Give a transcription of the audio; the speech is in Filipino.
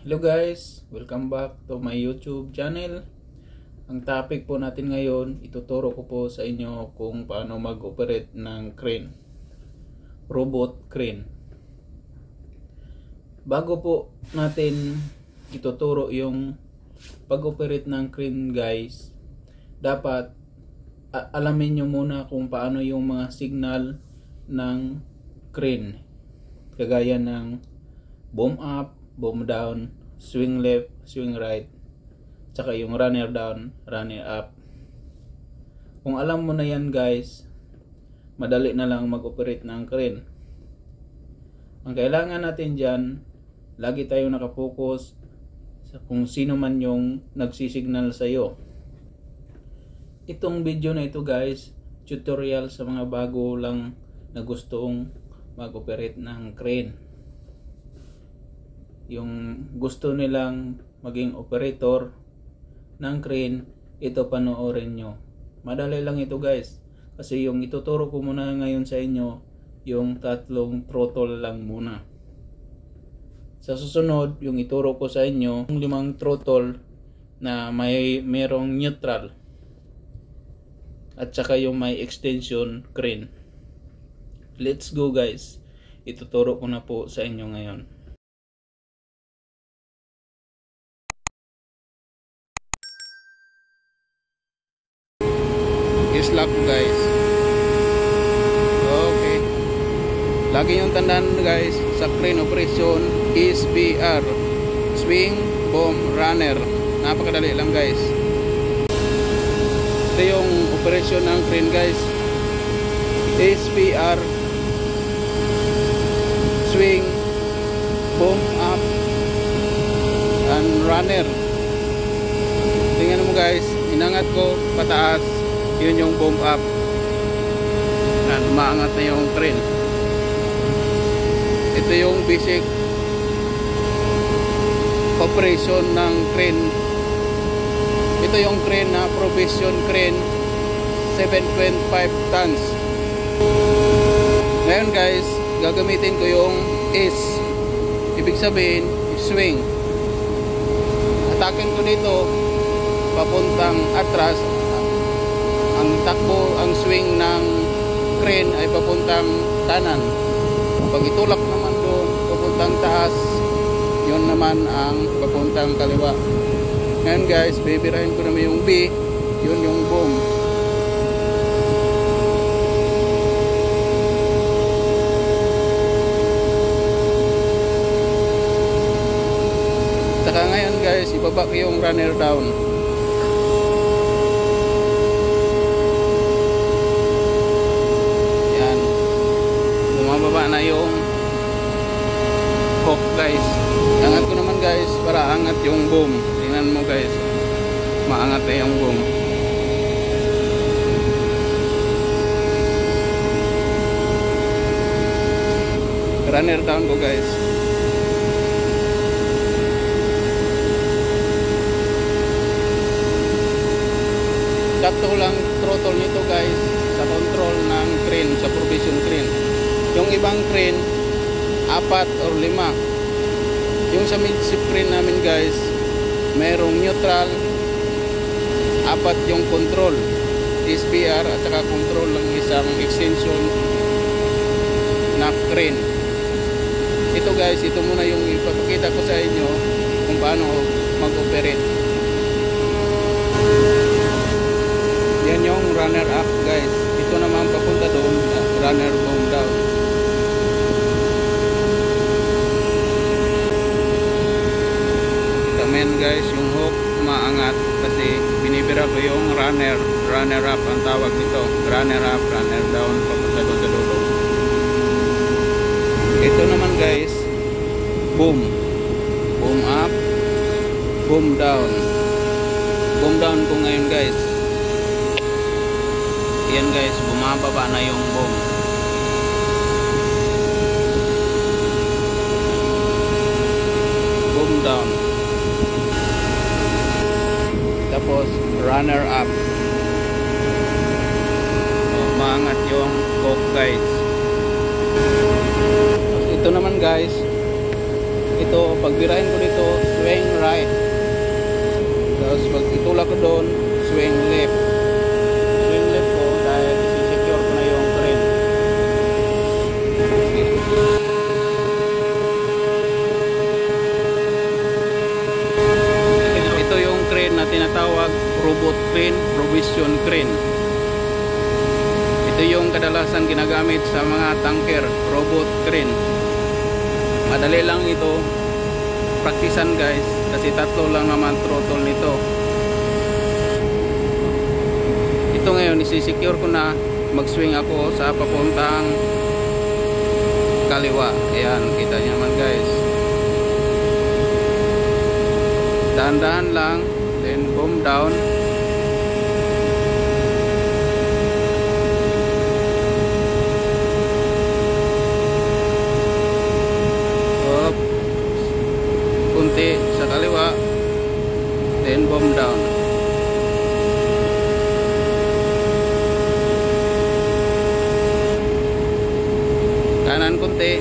Hello guys, welcome back to my YouTube channel. Ang topic po natin ngayon, ituturo ko po sa inyo kung paano mag-operate ng crane, robot crane. Bago po natin ituturo yung pag-operate ng crane guys, dapat alamin nyo muna kung paano yung mga signal ng crane, kagaya ng boom up, boom down, swing left, swing right, tsaka yung runner down, runner up. Kung alam mo na yan guys, madali na lang mag-operate ng crane. Ang kailangan natin dyan, lagi tayo nakapokus sa kung sino man yung nagsisignal sa iyo. Itong video na ito guys, tutorial sa mga bago lang na gustong mag-operate ng crane. Yung gusto nilang maging operator ng crane, ito panoorin nyo. Madali lang ito guys, kasi yung ituturo ko muna ngayon sa inyo, yung tatlong throttle lang muna. Sa susunod, yung ituro ko sa inyo, yung 5 throttle na merong neutral at saka yung may extension crane. Let's go guys, ituturo ko na po sa inyo ngayon. Lock guys. Okay. Lagi yung tandaan guys, sa crane operation SBR, swing, boom, runner. Napakadali lang guys. Ito yung operation ng crane guys. SBR, swing, boom up, and runner. Tingnan mo guys, inangat ko pataas, yun yung boom up. Umaangat na yung crane. Ito yung basic operation ng crane. Ito yung crane na profession crane, 7.5 tons. Ngayon guys, gagamitin ko yung S, ibig sabihin swing. Atakin ko dito papuntang atras. Ang takbo, ang swing ng crane ay papuntang kanan. Pag itulak naman doon papuntang taas, yun naman ang papuntang kaliwa. Ngayon guys, bibirahin ko naman yung B, yun yung boom. Saka ngayon guys, ibaba ko yung runner down. Bumababa na yung hook guys. Angat ko naman guys para angat yung boom. Tingnan mo guys, maangat na yung boom. Runner down ko guys. Sakto lang throttle nito guys sa control ng crane, sa provision crane. Yung ibang crane 4 or 5. Yung sa midship crane namin guys, merong neutral, 4 yung control, SBR at saka control ng isang extension na crane. Ito guys, ito muna yung ipapakita ko sa inyo kung paano mag-operate. Yan yung runner up guys. Ito naman papunta doon, runner boom down. Tamen guys, yung hook maangat kasi binibira ko yung runner up ang tawag nito. Runner up, runner down, papunta doon sa dulo. Ito naman guys, boom. Boom up, boom down. Boom down ko ngayon guys. Yan guys, bumababa na yung boom. Boom down. Tapos runner up. Maangat yung hook guys. Ito naman guys, ito pagbirahin ko dito right. Tapos pag itulak ko doon, swing left. Swing left ko dahil isi-secure ko na yung crane. Ito yung crane na tinatawag robot crane, provision crane. Ito yung kadalasan ginagamit sa mga tanker, robot crane. Madali lang ito praktisan guys, kasi tatlo lang naman throttle nito. Ito ngayon isi-secure ko na, mag-swing ako sa papuntang kaliwa. Ayan, kita niyo naman guys. Dahan-dahan lang, then boom down. Kunti sa kaliwa, then bomb down. Kanan kunti,